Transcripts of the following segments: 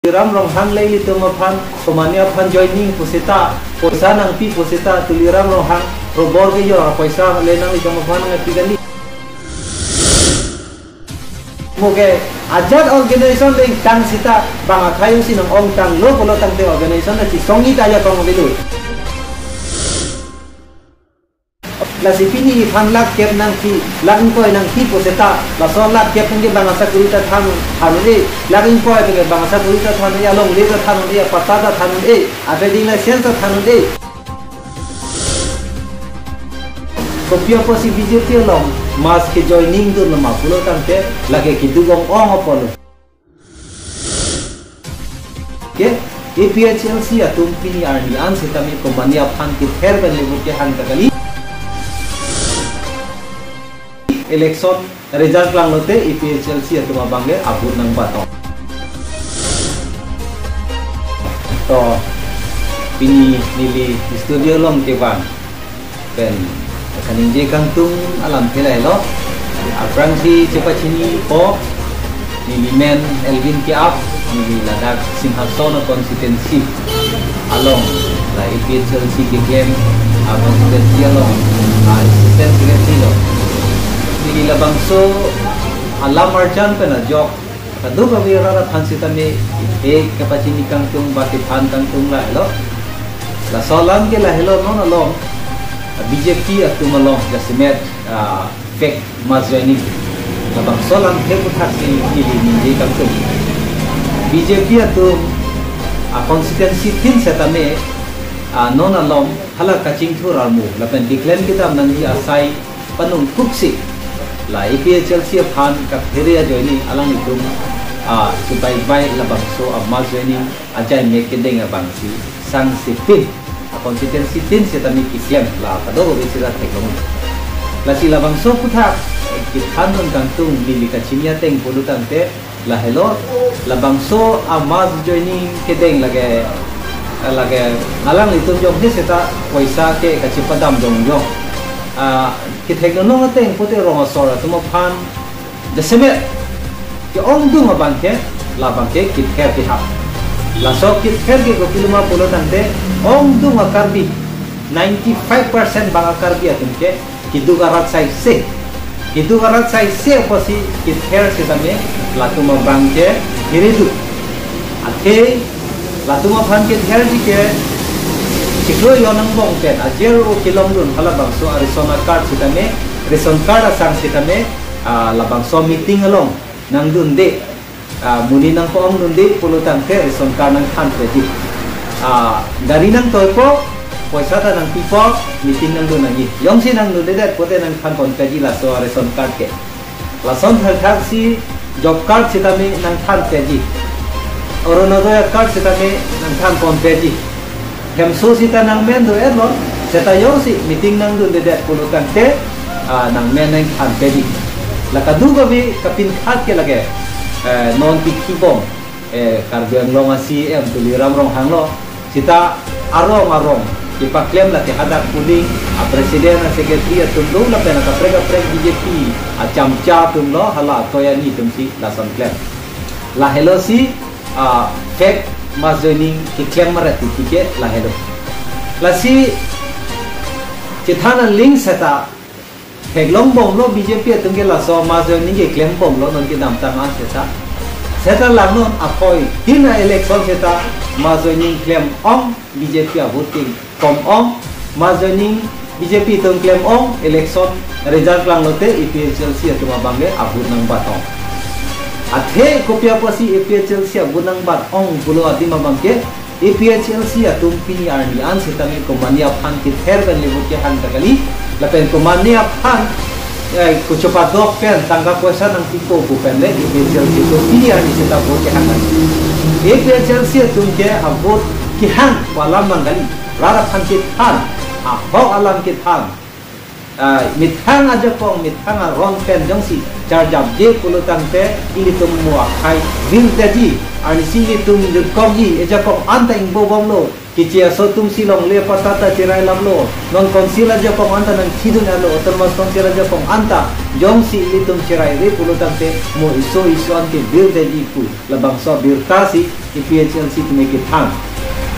Ram rong hang lei itu mapan komania pan joining pusita poisa nang pi pusita tuliram rong hang robor ke yo poisa le nang itu mapan nang tigali moge ajat organisation le tang sita bang akhayu si nang ong tang lo polo tang te organisation na si songi ta ya tong bilu la si pini pan lak kep nang ki lagin ko nang ki poseta la so lak kep ngi bangasa kurita tham hanuri lagin ko ke bangasa kurita tham ya long le ta tham ya patada tham e ate ding la sense tham e kopia posi BJP long mas ke joining dur ma pulo tante lage ki dugong ong opolo ke APHLC atum pini arni an setami kompania pan ki her ben le ke han takali election result lang lote APHLC atau mabangge abut nang bato to pini nili studio long ke bang pen kaning je kantung alam thelai lo aprang si cepat sini po nili men Elvin ke up nili Ladak Simhason constituency along la APHLC ke claim constituency along assistant secretary lo di labang so alam marjan pena jok kadu kami rara phansita me kapachini kangtung bati phan kangtung la hello la solam ke la hello no long BJP atum long jasimet fake mazrani labang solam ke puthak ni kangtung BJP atum constituency tin setame non along hala kaching thur armu lapen declare kita nanti asai panung kuksi la APHLC phan ka theria joining alang itum subai bai labang so amal joining ajai mekedeng abang si sang sipin constituency tin setami kislem la kado be sira teklong la si labang so putha ki thanon kangtung lili ka chinya teng polutan te la hello labang so amal joining kedeng lage alang itum jong ni seta poisa ke kachipadam jong jong kita nong ateng putih rong asora tu mapan desemet ke ong dung abangke la bangke kit care pihak la so kit care ke kopiluma polo tante ong dung akarbi 95% bang akarbi atumke kidu garat sai se posi kit care setame la tu mabangke hiridu ate la tu mapan kit care dike Ciklo yonang bong pen ajer o kilom dun hala bangso arizona card sitame reson card asang sitame labangso meeting along nang dun de muni nang ko dun de pulutan ke reson card nang than pedi dari nang toy po poisa ta nang pipo meeting nang dun nangi yong si nang dun de pote nang than kon pedi la so reson card ke la son thak si job card sitame nang than pedi oronodoya card sitame nang than kon pedi Hemso sita nang men do edlo seta yo si meeting nang do de pulutan te nang men nang han pedi la kadu gabi kapin khat ke lage non tikibom karbian long asi tuliram rong hanglo sita arong ipaklem la te hadak puling presiden na secretary tundu la pena ka prega BJP chamcha tumlo hala toyani tumsi la son klem la hello si fake mazoning ki claim marati tike la hello la si chithana link seta heglong bom lo BJP tungge la so mazoning ki claim bom lo non ki dam ta ma seta la non apoi tina election seta mazoning claim ong BJP voting kom ong mazoning BJP tung claim ong election result lang lote APHLC atuma bange abut nang batong athe kopia posi APHLC gunang bat ong pulo ati mabangke APHLC atum pini arni an setami komania phan ki ther ben lebut ke han takali lapen komania phan ko chopa dok pen tangga poisa nang tipo ku pen le APHLC to pini arni seta bo ke han APHLC atum ke abot ki han wala mangali rara phan ki than ho alam ki than mitang aja pong mitang ron pen jong si charjab je puluh tangte ini tum muakai bil tadi ani sini tum kogi eja pong anta ing bobom lo kicia so tum silong le patata cirai lam lo non konsila aja pong anta nang hidun alo termas konsila aja pong anta jong si ini tum cirai re puluh tangte mo iso anke bil tadi pu labang so birtasi IPHL si tumeke thang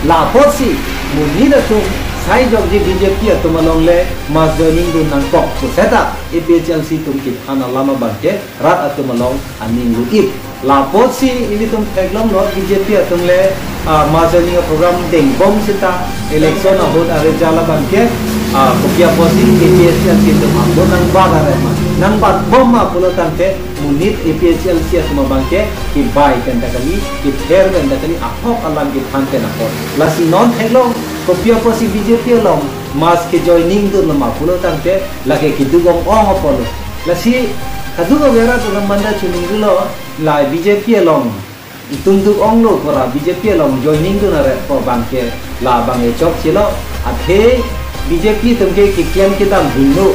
la posi munida tum sai jog di BJP atau malongle mas joining dun nang kok puseta IPHL si tum kit ana lama bangke rat atau malong aning luip lapot si ini tum teglom lo BJP atau le mas joining program deng bom sita election ahod are jala bangke kopia posi IPHL si tum ambo nang baga rema nang bat bom ma pulo tante munit IPHL si atau bangke ki bai kan takali ki ther kan takali ahok alam ki thante na ko lasi non teglom kopia posi BJP long mas ke joining tu lama pulo tangte lagi kidugong ong apolo lasi kaduga vera tu lamanda chuning dulo la BJP long tunduk ong lo kora BJP long joining tu nare ko bangke la bange chok chilo athe BJP tumke ki claim kita hindu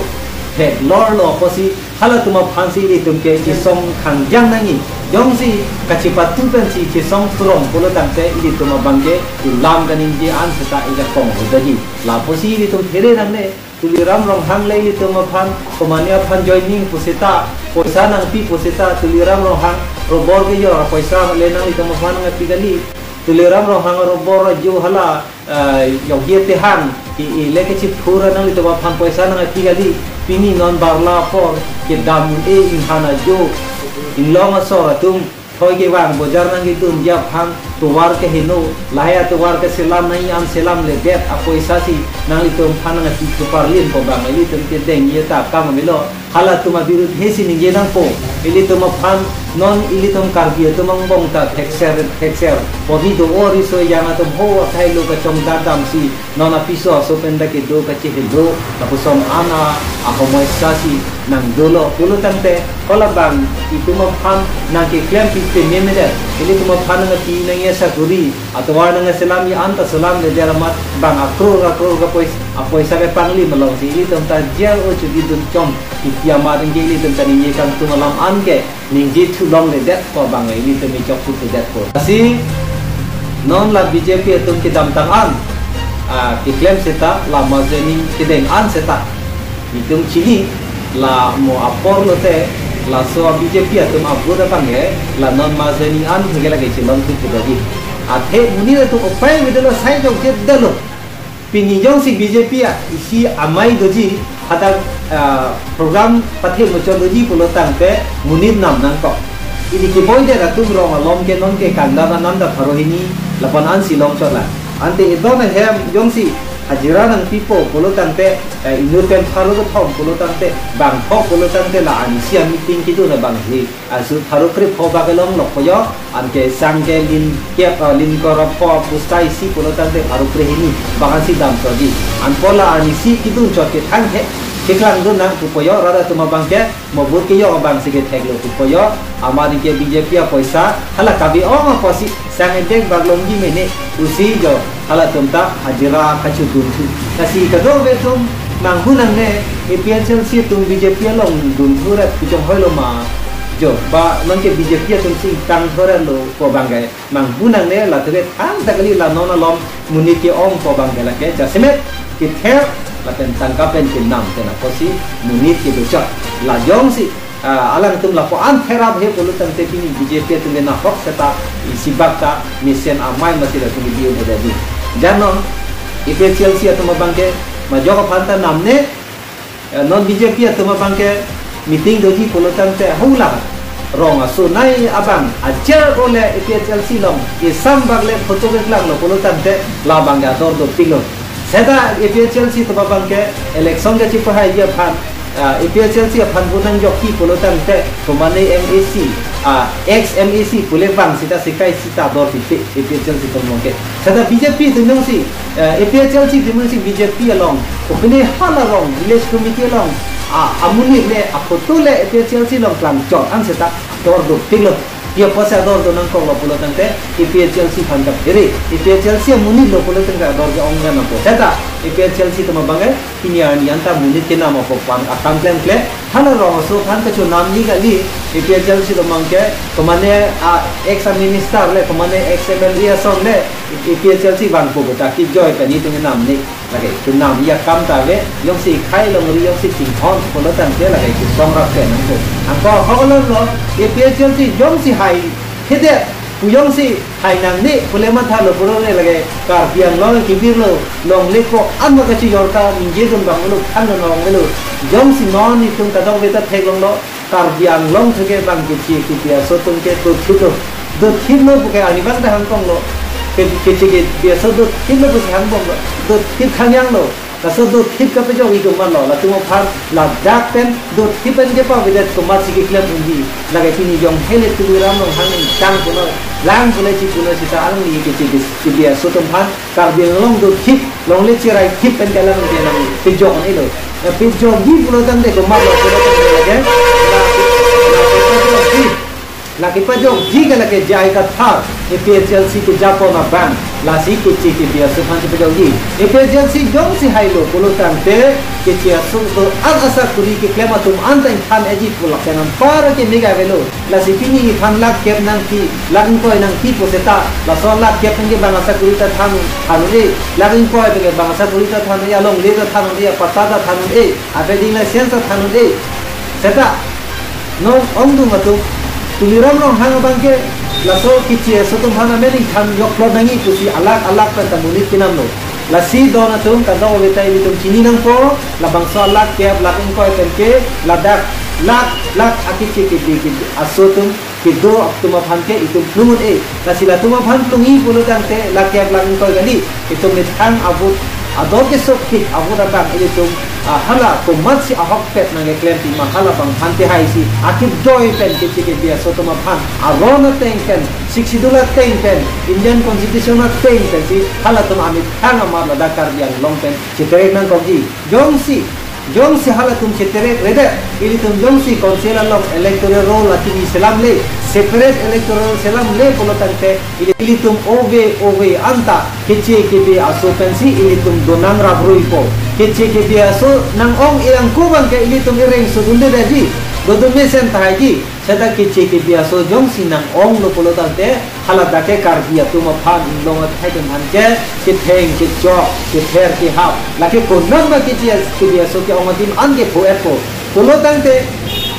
he lor lo posi hala tuma phansi ni tumke ki song khangjang nangi jongsi kacipat tukan si kisong turong pulo tangte ini tuma bangke ulam kanin je an seta ida kong hodagi la posi ini tum here nangne tuliram rong hang lei tuma phan komania phan joining puseta poisa nang pi puseta tuliram rong hang robor ge yo poisa le nang tuma phan ngati gali tuliram rong hang robor jo hala yogie te hang i le ke chip phura nang tuma phan poisa nang ati gali pini non barla por ke dam in hana jo in long asor tum thoi ke wang bojar nang tum ja phang tuwar ke hino lahaya tuwar ke selam nai am selam le det apoi sasi nang tum phang nang ti parlin ko bang ali tum ke deng ye ta kam milo hala tuma birut hesi ning je nang po ili tum phang non ili tum karbi tum bong ta texer bobi do ori so yana tum ho thai lo ka chong da dam si non apiso so penda ke do ka che do tapusom ana ahomoi sasi nang dolo pulo tante kola bang itu mo phang nang ke claim ki te memede ili tum phang nang ti nang ya saguri atwa nang selam ya anta selam le deramat bang akro ka pois apoi sa ke pangli malong si ili tum ta jel o chu dun chom kia ma ding ili tum tani ye kang tum lam an ke ning ji thu long le det ko bang ili tum mi chok pu te det ko asi non la BJP tum ki dam tang an ki claim seta la mazeni ki deng an seta itum chili la mo apor lo te la so BJP atum abu da pange la non mazeni an hege lagi chilon tu tudagi athe muni tu opai medelo sai jong je delo pini jong si BJP isi amai doji ada program pathe mo chon doji pulo tangte muni nam nang ko ini ki boy de tu rong lom ke non ke kanda na nam da pharohini lapan an si long chola ante idon hem jong si hajira nang pipo pulo tangte inupen pharo do thom pulo tangte bang phok pulo tangte la ani sia meeting ki do na bang hi asu pharo kri pho ba kelong lok yo anke sangke lin ke lin kor pho pustai si pulo tangte pharo kri hini bang si dam soji an pola ani si ki dun chot ke thang he keklang do nang pupoyo rada tuma bangke mobut ke yo bang si ke theklo pupoyo amari ke BJP poisa hala kabi ong posi sangendek baglong gi mene usi jo hala tumta hajira kachu duntu kasi kado betum manghunang ne IPHL si tum BJP long duntu ra pujong hoilo ma jo ba nang ke BJP tum sing tang thora lo ko bangai manghunang ne la tebe thang takali la nona lom munit ke ong ko bangai la ke jasemet ki ther la pen tangkapen ke nam tena posi munit ke docak la jong si alang tum la ko an therap he polu tang te pini BJP tum na hok seta isibakta misen amai masih da tum bio modadi janon IPHL si atau mabangke majoka phanta namne non BJP atau mabangke meeting doji polu tang te hula rong asu nai abang ajar oleh IPHL si long isam bagle photo ke lang lo polu tang te la bangga dor do pilo seda IPHL si to mabangke election ga chi pahai ya phan IPHL si phan bunang joki polu tang te komane MAC ex MAC pule bang sita sikai sita dor ti IPHL si to mongke sada BJP tu nong si IPHL si tu si BJP along okne hala rong village committee along amuni le apotule IPHL si long klang chot an sita dor do pilo dia pose ador to nang ko lo pulo tangte EPL Chelsea fan ka phere EPL Chelsea muni lo pulo tangka ador ga ongna na po seta EPL Chelsea to mabangai kini ani anta muni ke nama po pan akam klen kle hana ro so fan ka chu nam ni ga li EPL Chelsea to mangke komane ex minister le komane ex MLA song le EPL Chelsea ban po ta ki joy ka ni to nam ni lagi tu nam ya kam ta ve yong si khai lo ri yong si ting hon ko lo tan te lagi tu song ra ke nang ko angko ho lo lo EPL Chelsea yong si hai hede pu yong si hai nang ni pule ma tha lo puro le lagi kar biang lo ki bir lo long le ko an ma ka chi yor ka min je dum bang lo an lo lo yong si non ni tum ka dong ve ta the long lo kar biang long thege bang ki chi ki bia so tum ke to thu do thim lo bu ke ani bang da hang kong lo ke biasa do thim lo bu hang bong lo do thim khang yang lo la so do thim ka pe jo i ko ma lo la tu mo phar la dak pen do thim pen je pa videt ko ma si ki klem undi la ke ni jong hele tu ram lo hang tang ko lo lang ko le chi ko le si ta ang ni ke chi bia so tum phan kar bi long do thim long le chi rai thim pen ka lang ke lang pe jo ni lo pe jo gi ko lo tan de ko ma lo ko lo tan de la ke pa jo ji ka la ke jai ka tha EPL Chelsea ke japo na ban la si ke chi ke bia so phan pe jo gi EPL Chelsea jong si hai lo ko lo tan te ke chi asu to an asa kuri ke klema tum an tan khan eji ko la kenan para ke mega velo la si pini khan la ke nang ki lang ko nang ki po seta la so la ke pang ke bang asa kuri ta than anu e lang ko ke bang asa kuri ta than ya long le ta than ya pata ta than e ave ding la sense ta than e seta no ong du ma tu tuliram long hang bangke laso kichi so tum hana meri than yok lo nangi kusi alak alak pa tamuni kinam lo la si dona tum ka do vetai tum chini nang po la bangso alak ke lak in ko ke la dak lak akichi ki aso tum ki do tum phan ke itum plumun e la sila tum phan tungi pulu tang te lak ke lak in ko gani itum mit hang abu ador ke sok ki abu da bang e tum hala ko mat si ahok pet na klem ti mahala bang hante hai si akip joy pen ke chi ke bia so to ma phan arona tenken 60 dollar tenken Indian constitution na tenken si hala to amit hanga ma la dakar biang long pen chitere nang ko ji jong si hala tum chitere rede ili tum jong si konsela long electoral roll atini selam le separate electoral selam le polo tante ili tum ove anta keche ke be aso pensi ili tum donang rabroi po keche ke be aso nang ong ilang kubang ke ili tum ireng so dunde daji godum mesen tahaji sada keche ke be aso jong si nang ong lo polo tante hala dake kar dia tum phan long thai dem han ke theng ke jo ke ther ke ha la ke ko nang ma keche ke be aso ke ong dim an ke pho epo polo tante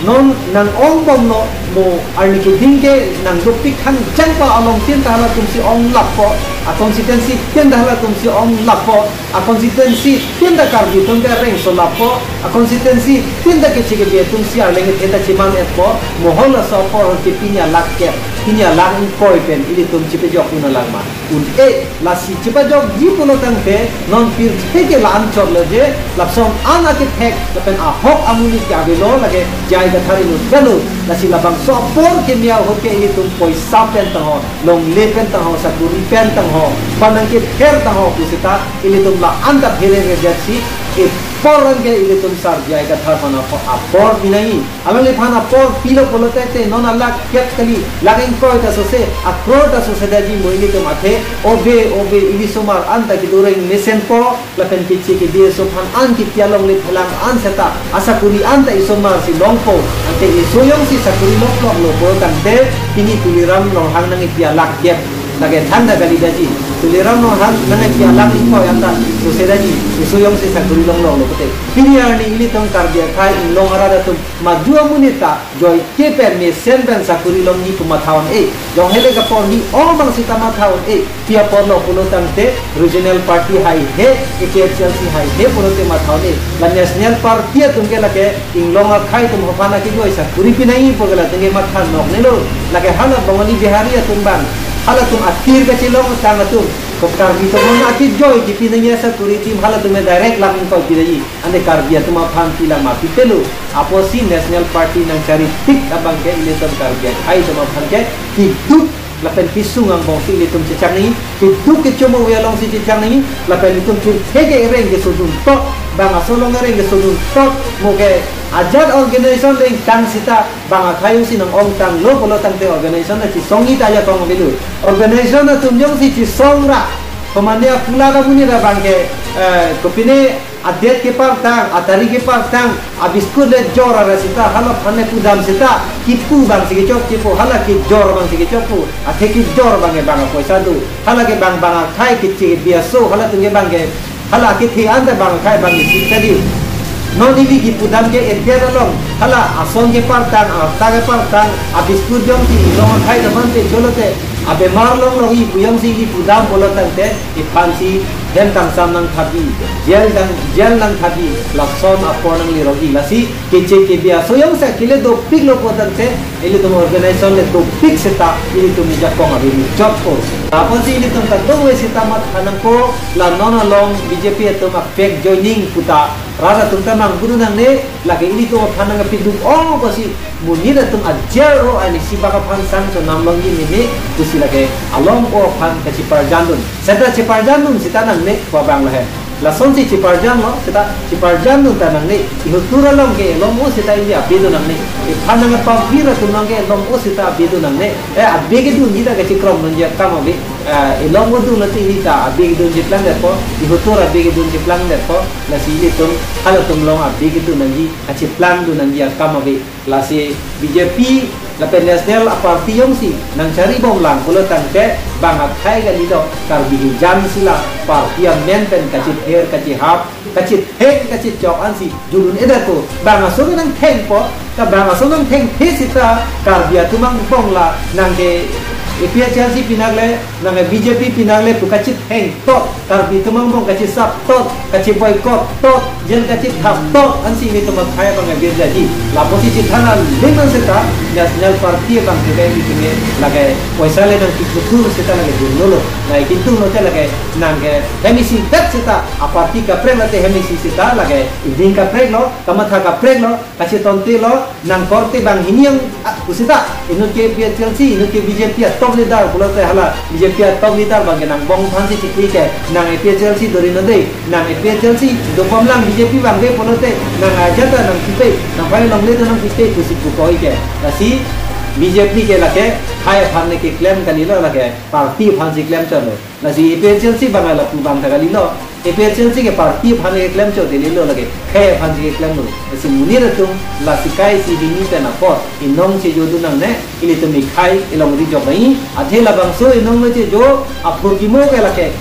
non nang ong bom no mo arni ke dingke nang dopik kan jangpa along tin ta hala tum si ong lapo a consistency tin ta hala tum si ong lapo a consistency tin da kar bi tum ka reng so lapo a consistency tin da ke chike be tum si a lenge theta chiman et po mo hola so por ke pinya lak ke pinya lang koi pen ili tum chipe jok na lang ma un e la si chipa jok ji puno tang te non pir theke lan chor le je lapsom ana ke thek pen a hok amuni ka be lo lage jai ka thari no galo la si labang so por ke mia ho ke ili tum poi sa pen ta ho long le pen ta ho sa kuri pen ta ho panang ke pher ta ho kusita ili tum la anda phere ge jasi e poran ke ili tum sar jai ka thar pana a por binai along le phana por pilo polote te non alak ket kali lageng ko ta so se a krota so se daji moili tum athe obe ili somar anta ki doreng mesen po la pen ke chi ke dia so phan an ki tialong le phalang an seta asa kuri anta isomar si longpo ante isoyong si sakuri lok lo po kan de tini tuliram no hang nang ipia lak ket lage thanda gali daji tuliram no hang nang ipia lak ko yanta so se daji isoyong si sakuri long lo pote piniar ni ili tong kar dia khai in long arada tum ma dua munita joy ke per me sen ben sakuri long ni kuma thaon e jong hele ka por ni all bang sita ma thaon e pia por lo pulo tante regional party hai he EPL Chelsea hai he pulo te ma thaon e la national party tum ke lake in long khai tum hofana ki joy sakuri pinai pogala tenge ma than nok ne lo lake hala bawani bihari tum ban hala tum akhir ka chilong tang tum kokar bi to mon akit joy ki pinai sa kuri tim hala tum direct lang ko pidai ande kar dia tum phan pila ma pitelu aposi national party nang cari tik abang ke ile tum kar dia khai tum phan ke ki duk la pen kisung ang bong si ilitum cicang ni kitu kicumo wialong si cicang ni la pen ilitum kege reng ke sudun tok banga solong reng ke sudun tok moge ajar organisation deng tang sita banga khayung si nang ong tang lo polo tang te organisation na ci songi ta ya tong bilu organisation na tumjong si songra pemandia pula ka muni ra bangke kopine adet ke partang atari ke partang abis ko le jora rasita hala phane pudam sita kipu bang sige chok kipu hala ki jor bang sige chopu athe ki jor bange banga poisa du hala ke bang banga khai ki chi biaso hala tunge bange hala ki thi anda bang khai bang si tadi non ini ki pudam ke etia long hala asong ke partang ta ke partang abis ko jom ti long khai da man te cholote abe marlong logi buyang si ki pudam bolotan te ipansi dan tang sam nang thabi jel nang thabi lakson apor nang lirogi lasi kece ke bia soyang sa kile do pik lo potan te ile tum organization le do pik seta ile tum japong abi job force apon si ile tum ta do we seta mat hanang ko la non long BJP tum a pek joining puta rada tum ta mang guru nang ne lagi ile to phanang pidu oh ko si munira tum a jel ro ani si baka phan sang so nam long ni ne kusi lage along o phan ka ci parjandun seta ci parjandun sita nang ne kwa bang la hai la son si ciparjan lo sita ciparjan nu tanang ne ihutura long ke long o sita india bedu nang ne phanang pa vira tu nang ke long o sita bedu nang ne abege du ni da ke cikrom nang ya kam obi long o du la ti ni ta abege du ji plan de ko ihutura abege du ji plan de ko la si ni tum hala tum long abege tu nang ji achi plan du nang ya kam obi la si BJP la national party yong si nang cari bom lang kulo tangke bang akai ga lido kar bihi jam sila party yang menten kacit hair kacit hap kacit hek kacit jok ansi julun eda ko bang aso nang teng po ka bang aso nang teng pesita kar dia tumang bom la nang ke PHLC pinagle nang BJP pinagle tu kacit heng tot kar bi tumang bom kacit sap tot kacit boycott tot jen kacit hap tot ansi ni tumang kaya bang biar jadi la posisi thana lengan seta national party bang ke ni tinge lage poisa le nang kitu seta lage dunolo na kitu no te lage nang ke hemisi dak seta a party ka prela te hemisi seta lage iding ka prelo kamatha ka prelo kacit tonte lo nang korte bang hiniang usita inu ke PHLC inu ke BJP top leader pulau te hala BJP top leader bang nang bong phansi chikri ke nang PHLC dori no dei nang PHLC do pamlang BJP bang de pulau te nang ajata nang kipe nang pai long le to nang kipe kusi ku koi ke asi BJP ke lake hai phanne ke claim kalilo lake party phansi claim chalo nasi PHLC bang la pu bang kalilo PHLC ke party phanne ke claim chalo dililo lake khai phansi ke claim no asi munir tum la sikai si dini te na po inong che jodu nang ne ili tum ni khai ilong ri jok nai athela bang so inong le che jo apur ki mo ke lake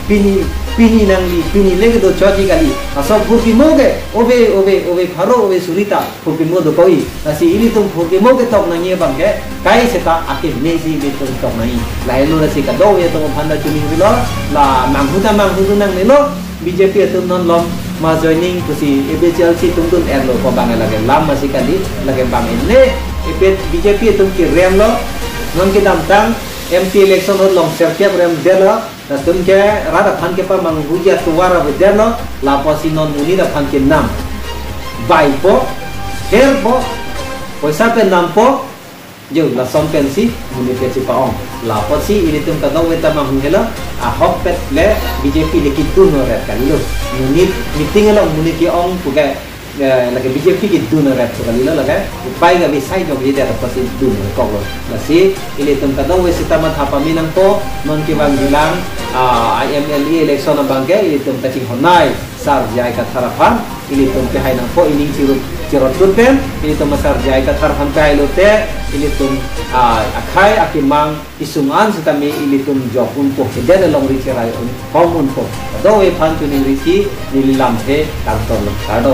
pini nang li pini lege do choji kali aso purki mo ke obe pharo obe surita purki mo do koi asi ili tum purki mo ke tok nang ye bang ke kai seta ake nezi be tum tok nai lai lo rasi ka do ye to phanda chuni lo la manghuta nang ne lo BJP tum non lom ma joining kusi PHLC tum tun er lo ko bang lage lam masih kali lage bang ne BJP tum ki rem lo non ki dam tang MP election long serkep rem delo na tum ke rada phan ke pa mang huja tuwara bedelo la posi non muni da phan ke nam bai po her po poisa pe nam po jo la som pensi muni pe si paong la posi ini tum ka dawe ta mang hela a hok pet le BJP le ki tu no ret kan lo muni meeting lo muni ki ong pu ke lagi BJP ki tu no ret kan lo lagi upai ga bi sai jo bi da posi tu no ko lo la si ini tum ka dawe si tamat hapa minang po non ki bang bilang IMLE election ang bangke ili tum kacing honai sar jai ka tharapan ili tum pe hai nang po ining cirot tunten ili tum sar jai ka tharapan pe hai lote ili tum akai akimang isungan setami ili tum jokun po kede long ri cerai on homun po do we pan tuning risi nililam he kantor lo kado